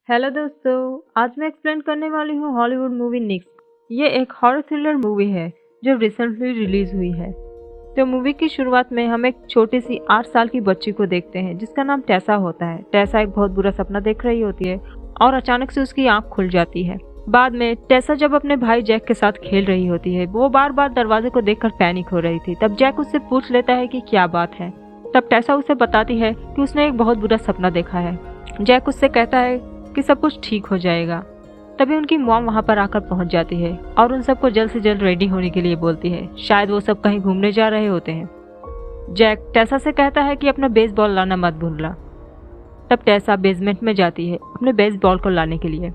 Hello दोस्तों, आज मैं एक्सप्लेन करने वाली हूँ हॉलीवुड मूवी निक्स। ये एक हॉरर थ्रिलर मूवी है जो रिसेंटली रिलीज हुई है। तो मूवी की शुरुआत में हम एक छोटी सी 8 साल की बच्ची को देखते हैं जिसका नाम टेसा होता है। टेसा एक बहुत बुरा सपना देख रही होती है और अचानक से उसकी आंख खुल जाती है। बाद में टेसा जब अपने भाई जैक के साथ खेल रही होती है, वो बार बार दरवाजे को देखकर पैनिक हो रही थी। तब जैक उससे पूछ लेता है कि क्या बात है। तब टेसा उसे बताती है कि उसने एक बहुत बुरा सपना देखा है। जैक उससे कहता है कि सब कुछ ठीक हो जाएगा। तभी उनकी मॉम वहां पर आकर पहुंच जाती है और उन सबको जल्द से जल्द रेडी होने के लिए बोलती है। शायद वो सब कहीं घूमने जा रहे होते हैं। जैक टेसा से कहता है कि अपना बेसबॉल लाना मत भूलना। तब टेसा बेसमेंट में जाती है अपने बेसबॉल को लाने के लिए।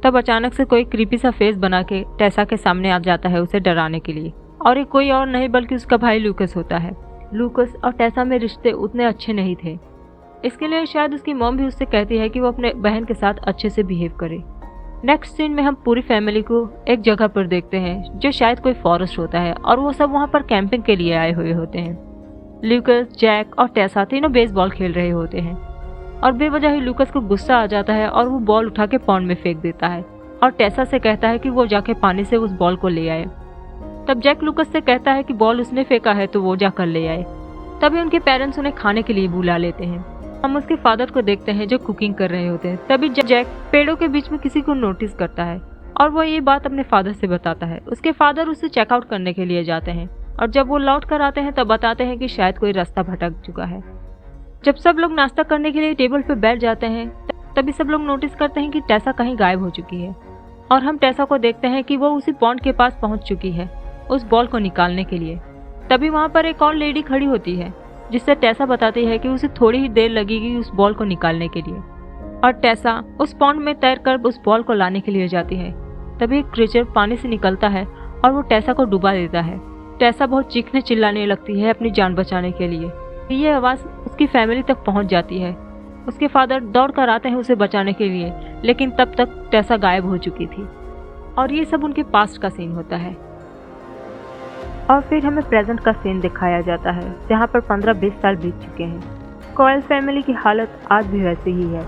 तब अचानक से कोई क्रीपी सा फेस बना के टेसा के सामने आ जाता है उसे डराने के लिए, और ये कोई और नहीं बल्कि उसका भाई लूकस होता है। लूकस और टेसा में रिश्ते उतने अच्छे नहीं थे, इसके लिए शायद उसकी मॉम भी उससे कहती है कि वो अपने बहन के साथ अच्छे से बिहेव करे। नेक्स्ट सीन में हम पूरी फैमिली को एक जगह पर देखते हैं जो शायद कोई फॉरेस्ट होता है, और वो सब वहाँ पर कैंपिंग के लिए आए हुए होते हैं। लूकस, जैक और टेसा तीनों बेसबॉल खेल रहे होते हैं और बेवजह ही लूकस को गुस्सा आ जाता है और वो बॉल उठा के पॉन्ड में फेंक देता है और टेसा से कहता है कि वो जाके पानी से उस बॉल को ले आए। तब जैक लूकस से कहता है कि बॉल उसने फेंका है तो वो जाकर ले आए। तभी उनके पेरेंट्स उन्हें खाने के लिए बुला लेते हैं। हम उसके फादर को देखते हैं जो कुकिंग कर रहे होते हैं। तभी जैक पेड़ों के बीच में किसी को नोटिस करता है और वो ये बात अपने फादर से बताता है। उसके फादर उसे चेकआउट करने के लिए जाते हैं और जब वो लौट कर आते हैं तब बताते हैं कि शायद कोई रास्ता भटक चुका है। जब सब लोग नाश्ता करने के लिए टेबल पर बैठ जाते हैं तभी सब लोग नोटिस करते हैं कि टेसा कहीं गायब हो चुकी है, और हम टेसा को देखते हैं कि वो उसी पॉन्ड के पास पहुंच चुकी है उस बॉल को निकालने के लिए। तभी वहाँ पर एक और लेडी खड़ी होती है जिससे टेसा बताती है कि उसे थोड़ी ही देर लगेगी उस बॉल को निकालने के लिए, और टेसा उस पॉन्ड में तैरकर उस बॉल को लाने के लिए जाती है। तभी एक क्रीचर पानी से निकलता है और वो टेसा को डुबा देता है। टेसा बहुत चीखने चिल्लाने लगती है अपनी जान बचाने के लिए। ये आवाज़ उसकी फैमिली तक पहुंच जाती है। उसके फादर दौड़ कर आते हैं उसे बचाने के लिए, लेकिन तब तक टेसा गायब हो चुकी थी। और ये सब उनके पास्ट का सीन होता है। और फिर हमें प्रेजेंट का सीन दिखाया जाता है जहाँ पर 15-20 साल बीत चुके हैं। कॉयल फैमिली की हालत आज भी वैसी ही है।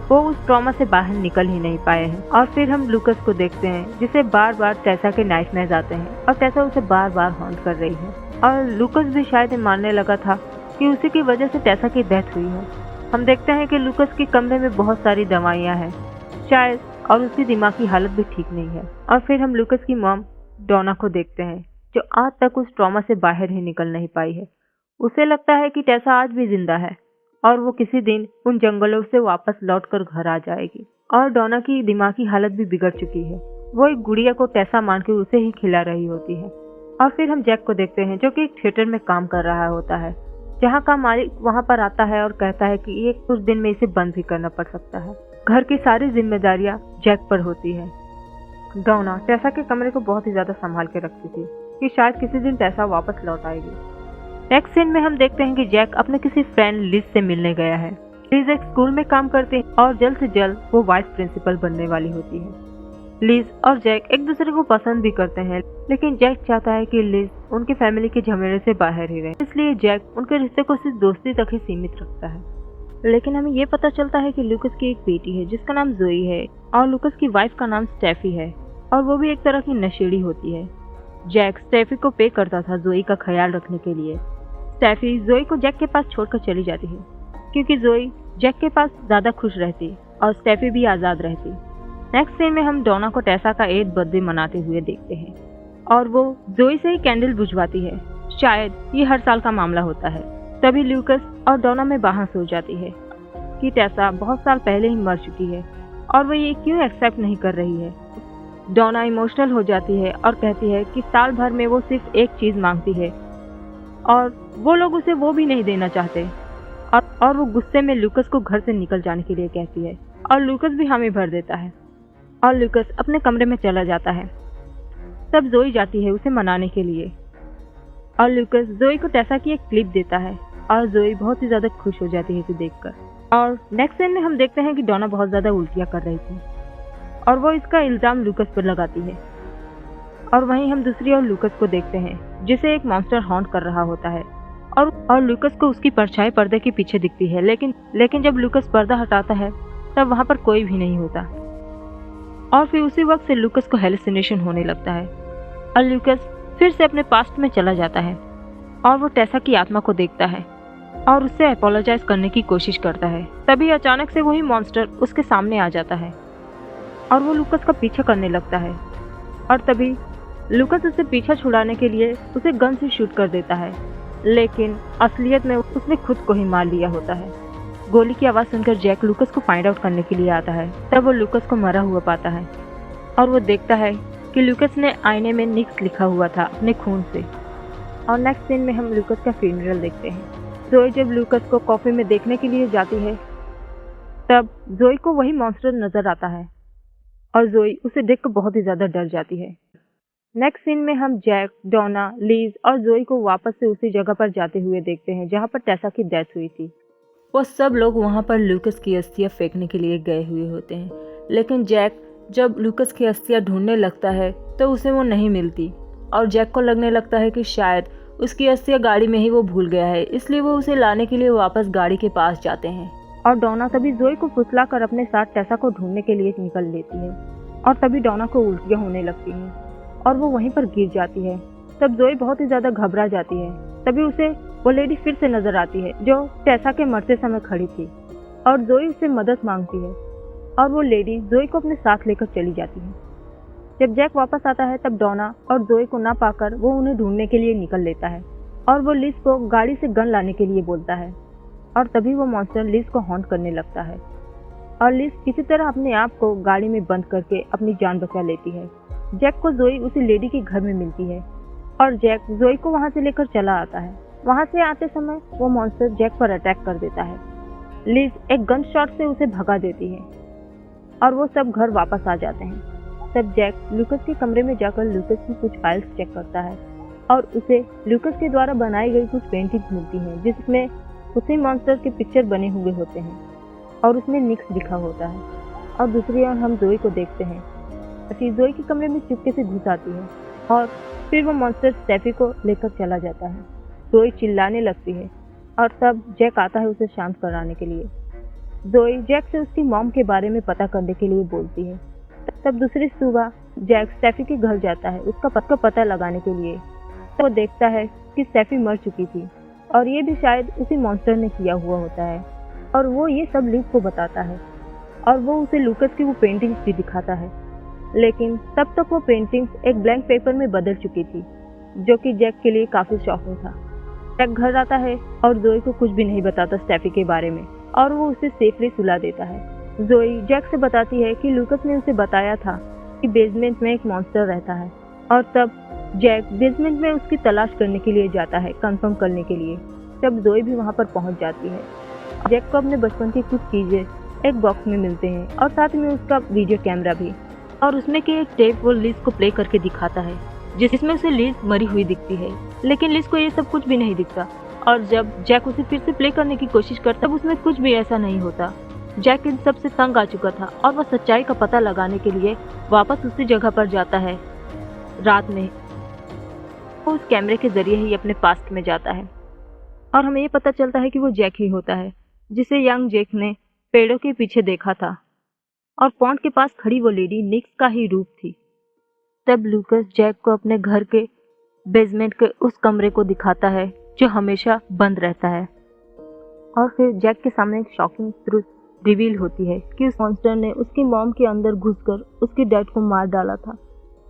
वो उस ट्रॉमा से बाहर निकल ही नहीं पाए हैं। और फिर हम लूकस को देखते हैं जिसे बार बार टेसा के नाइटमेयर्स आते हैं और टेसा उसे बार बार हॉन्ट कर रही है, और लूकस भी शायद मानने लगा था कि उसी की वजह से टेसा की डेथ हुई है। हम देखते हैं कि लूकस के कमरे में बहुत सारी दवाइयाँ हैं शायद, और उसकी दिमागी हालत भी ठीक नहीं है। और फिर हम लूकस की मॉम डोना को देखते हैं जो आज तक उस ट्रॉमा से बाहर ही निकल नहीं पाई है। उसे लगता है कि टेसा आज भी जिंदा है और वो किसी दिन उन जंगलों से वापस लौटकर घर आ जाएगी। और डोना की दिमागी हालत भी बिगड़ चुकी है। वो एक गुड़िया को टेसा मान के उसे ही खिला रही होती है। और फिर हम जैक को देखते हैं जो कि एक थिएटर में काम कर रहा होता है, जहाँ का मालिक वहाँ पर आता है और कहता है कि ये कुछ दिन में इसे बंद भी करना पड़ सकता है। घर की सारी जिम्मेदारियाँ जैक पर होती है। डोना टेसा के कमरे को बहुत ही ज्यादा संभाल के रखती थी कि शायद किसी दिन टेसा वापस लौट आएगी। नेक्स्ट सीन में हम देखते हैं कि जैक अपने किसी फ्रेंड लिज से मिलने गया है। लिज एक स्कूल में काम करती है और जल्द से जल्द वो वाइस प्रिंसिपल बनने वाली होती है। लिज और जैक एक दूसरे को पसंद भी करते हैं, लेकिन जैक चाहता है कि लिज उनकी फैमिली के झमेले से बाहर ही रहे, इसलिए जैक उनके रिश्ते को सिर्फ दोस्ती तक ही सीमित रखता है। लेकिन हमें ये पता चलता है कि लूकस की एक बेटी है जिसका नाम जोई है, और लूकस की वाइफ का नाम स्टेफी है, और वो भी एक तरह की नशेड़ी होती है। जैक स्टेफी को पे करता था जोई का ख्याल रखने के लिए। स्टेफी जोई को जैक के पास छोड़कर चली जाती है क्योंकि जोई जैक के पास ज्यादा खुश रहती और स्टेफी भी आजाद रहती। नेक्स्ट सीन में हम डोना को टेसा का 8th बर्थडे मनाते हुए देखते हैं, और वो जोई से ही कैंडल बुझवाती है। शायद ये हर साल का मामला होता है। तभी लूकस और डोना में बहस हो जाती है कि टेसा बहुत साल पहले ही मर चुकी है और वो ये क्यों एक्सेप्ट नहीं कर रही है। डोना इमोशनल हो जाती है और कहती है कि साल भर में वो सिर्फ एक चीज मांगती है और वो लोग उसे वो भी नहीं देना चाहते, और वो गुस्से में लूकस को घर से निकल जाने के लिए कहती है, और लूकस भी हामी भर देता है और लूकस अपने कमरे में चला जाता है। तब जोई जाती है उसे मनाने के लिए, और लूकस जोई को टेसा की एक क्लिप देता है और जोई बहुत ही ज्यादा खुश हो जाती है इसे देखकर। और नेक्स्ट सीन में हम देखते हैं कि डोना बहुत ज्यादा उल्टियाँ कर रही थी और वो इसका इल्जाम लूकस पर लगाती है। और वहीं हम दूसरी ओर लूकस को देखते हैं जिसे एक मॉन्स्टर हॉन्ट कर रहा होता है, और लूकस को उसकी परछाई पर्दे के पीछे दिखती है। लेकिन जब लूकस पर्दा हटाता है तब वहाँ पर कोई भी नहीं होता और फिर उसी वक्त से लूकस को हेलुसिनेशन होने लगता है और लूकस फिर से अपने पास्ट में चला जाता है और वो टेसा की आत्मा को देखता है और उससे अपोलोजाइज करने की कोशिश करता है। तभी अचानक से वही मॉन्स्टर उसके सामने आ जाता है और वो लूकस का पीछा करने लगता है और तभी लूकस उसे पीछा छुड़ाने के लिए उसे गन से शूट कर देता है, लेकिन असलियत में उसने खुद को ही मार लिया होता है। गोली की आवाज़ सुनकर जैक लूकस को फाइंड आउट करने के लिए आता है। तब वो लूकस को मरा हुआ पाता है और वो देखता है कि लूकस ने आईने में निक्स लिखा हुआ था अपने खून से। और नेक्स्ट सीन में हम लूकस का फ्यूनरल देखते हैं। जोई जब लूकस को कॉफी में देखने के लिए जाती है तब जोई को वही मॉन्स्टर नजर आता है और जोई उसे देखकर बहुत ही ज्यादा डर जाती है। नेक्स्ट सीन में हम जैक, डोना, लीज और जोई को वापस से उसी जगह पर जाते हुए देखते हैं जहां पर टेसा की डेथ हुई थी। वो सब लोग वहां पर लूकस की अस्थियां फेंकने के लिए गए हुए होते हैं, लेकिन जैक जब लूकस की अस्थियां ढूंढने लगता है तो उसे वो नहीं मिलती और जैक को लगने लगता है कि शायद उसकी अस्थियां गाड़ी में ही वो भूल गया है, इसलिए वो उसे लाने के लिए वापस गाड़ी के पास जाते हैं। और डोना तभी जोई को फुसला कर अपने साथ टेसा को ढूंढने के लिए निकल लेती है और तभी डोना को उल्टियां होने लगती हैं और वो वहीं पर गिर जाती है। तब जोई बहुत ही ज्यादा घबरा जाती है। तभी उसे वो लेडी फिर से नजर आती है जो टेसा के मरते समय खड़ी थी और जोई उससे मदद मांगती है और वो लेडी जोई को अपने साथ लेकर चली जाती है। जब जैक वापस आता है तब डोना और जोई को ना पाकर वो उन्हें ढूंढने के लिए निकल लेता है और वो लिज को गाड़ी से गन लाने के लिए बोलता है और तभी वो मॉन्स्टर लिज को हॉन्ट करने लगता है और लिज किसी तरह अपने आप को गाड़ी में बंद करके अपनी जान बचा लेती है। जैक को जोई उसी लेडी के घर में मिलती है और जैक जोई को वहां से लेकर चला आता है। वहां से आते समय वो मॉन्स्टर जैक पर अटैक कर देता है। लिज एक गन शॉट से उसे भगा देती है और वो सब घर वापस आ जाते हैं। तब जैक लूकस के कमरे में जाकर लूकस की कुछ फाइल्स चेक करता है और उसे लूकस के द्वारा बनाई गई कुछ पेंटिंग्स मिलती हैं जिसमें उसी मॉन्स्टर के पिक्चर बने हुए होते हैं और उसमें निक्स लिखा होता है। और दूसरी ओर हम जोई को देखते हैं। असी जोई के कमरे में चुपके से घुस आती है और फिर वो मॉन्स्टर स्टेफी को लेकर चला जाता है। जोई चिल्लाने लगती है और तब जैक आता है उसे शांत कराने के लिए। जोई जैक से उसकी मॉम के बारे में पता करने के लिए बोलती है। तब दूसरी सुबह जैक स्टेफी के घर जाता है उसका पता लगाने के लिए। तो वो देखता है कि स्टेफी मर चुकी थी और ये भी शायद उसी मॉन्स्टर ने किया हुआ होता है और वो ये सब लिज को बताता है और वो उसे लूकस की वो पेंटिंग्स भी दिखाता है। लेकिन तब तक वो पेंटिंग्स एक ब्लैंक पेपर में बदल चुकी थी जो कि जैक के लिए काफी शॉकिंग था। जैक घर आता है और जोई को कुछ भी नहीं बताता स्टेफी के बारे में और वो उसे सेफली सुला देता है। जोई जैक से बताती है कि लूकस ने उसे बताया था कि बेसमेंट में एक मॉन्स्टर रहता है और तब जैक बेसमेंट में उसकी तलाश करने के लिए जाता है कंफर्म करने के लिए। तब जोई भी वहां पर पहुंच जाती है। जैक को अपने बचपन की कुछ चीजें एक बॉक्स में मिलते हैं और साथ में उसका वीडियो कैमरा भी और उसमें के एक टेप वो लिज को प्ले करके दिखाता है जिसमें उसे लिज मरी हुई दिखती है, लेकिन लिज को ये सब कुछ भी नहीं दिखता और जब जैक उसे फिर से प्ले करने की कोशिश करता तब उसमें कुछ भी ऐसा नहीं होता। जैक इन सब से तंग आ चुका था और वह सच्चाई का पता लगाने के लिए वापस उसी जगह पर जाता है। रात में वो उस कैमरे के जरिए ही अपने पास्ट में जाता है और हमें ये पता चलता है कि वो जैक ही होता है जिसे यंग जैक ने पेड़ों के पीछे देखा था और पॉन्ड के पास खड़ी वो लेडी निक्स का ही रूप थी। तब लूकस जैक को अपने घर के बेसमेंट के उस कमरे को दिखाता है जो हमेशा बंद रहता है और फिर जैक के सामने एक शॉकिंग ट्रुथ रिवील होती है कि उस मॉन्स्टर ने उसकी मॉम के अंदर घुसकर उसके डैड को मार डाला था।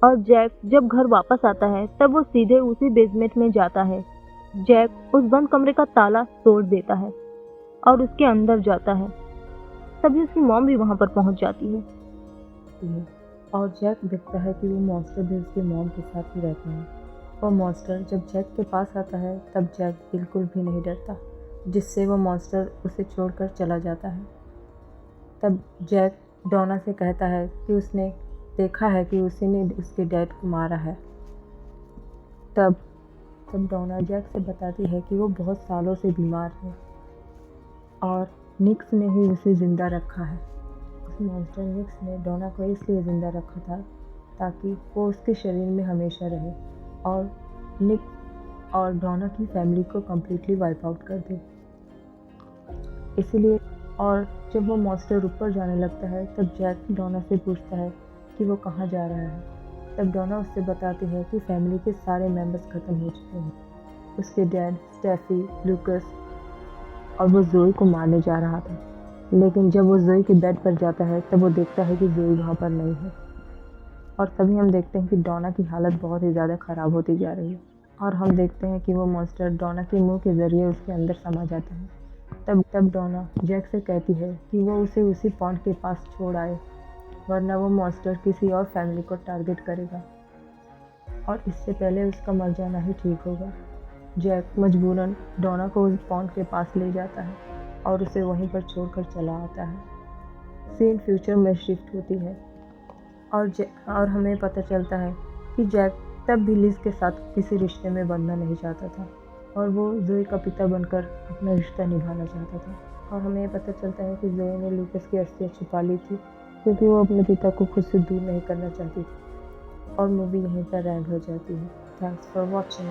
और जैक जब घर वापस आता है तब वो सीधे उसी बेसमेंट में जाता है। जैक उस बंद कमरे का ताला तोड़ देता है और उसके अंदर जाता है। तभी उसकी मॉम भी वहां पर पहुंच जाती है और जैक देखता है कि वो मॉन्स्टर भी उसकी मॉम के साथ ही रहते हैं। वो मॉन्स्टर जब जैक के पास आता है तब जैक बिल्कुल भी नहीं डरता, जिससे वो मॉन्स्टर उसे छोड़कर चला जाता है। तब जैक डोना से कहता है कि उसने देखा है कि उसी ने उसके डैड को मारा है। तब डोना जैक से बताती है कि वो बहुत सालों से बीमार है और निक्स ने ही उसे ज़िंदा रखा है। उस मॉन्स्टर निक्स ने डोना को इसलिए ज़िंदा रखा था ताकि वो उसके शरीर में हमेशा रहे और निक्स और डोना की फैमिली को कम्प्लीटली वाइप आउट कर दे। इसलिए और जब वो मॉन्स्टर ऊपर जाने लगता है तब जैक डोना से पूछता है कि वो कहाँ जा रहा है। तब डोना उससे बताती है कि फैमिली के सारे मेंबर्स ख़त्म हो चुके हैं, उसके डैड, स्टेफी, लूकस, और वो जोई को मारने जा रहा था। लेकिन जब वो जोई के बेड पर जाता है तब वो देखता है कि जोई वहाँ पर नहीं है। और तभी हम देखते हैं कि डोना की हालत बहुत ही ज़्यादा ख़राब होती जा रही है और हम देखते हैं कि वो मॉन्स्टर डोना के मुंह के ज़रिए उसके अंदर समा जाता है। तब डोना जैक से कहती है कि वो उसे उसी पॉन्ड के पास छोड़ आए, वरना वो मॉन्स्टर किसी और फैमिली को टारगेट करेगा और इससे पहले उसका मर जाना ही ठीक होगा। जैक मजबूरन डोना को उस पॉन्ड के पास ले जाता है और उसे वहीं पर छोड़कर चला आता है। सीन फ्यूचर में शिफ्ट होती है और हमें पता चलता है कि जैक तब भी लिज के साथ किसी रिश्ते में बंधना नहीं चाहता था और वो जोई का पिता बनकर अपना रिश्ता निभाना चाहता था। और हमें ये पता चलता है कि जोई ने लूकस की अस्थियाँ छुपा ली थी क्योंकि वो अपने पिता को खुद से दूर नहीं करना चाहती थी। और मूवी यहीं पर एंड हो जाती है। Thanks for watching.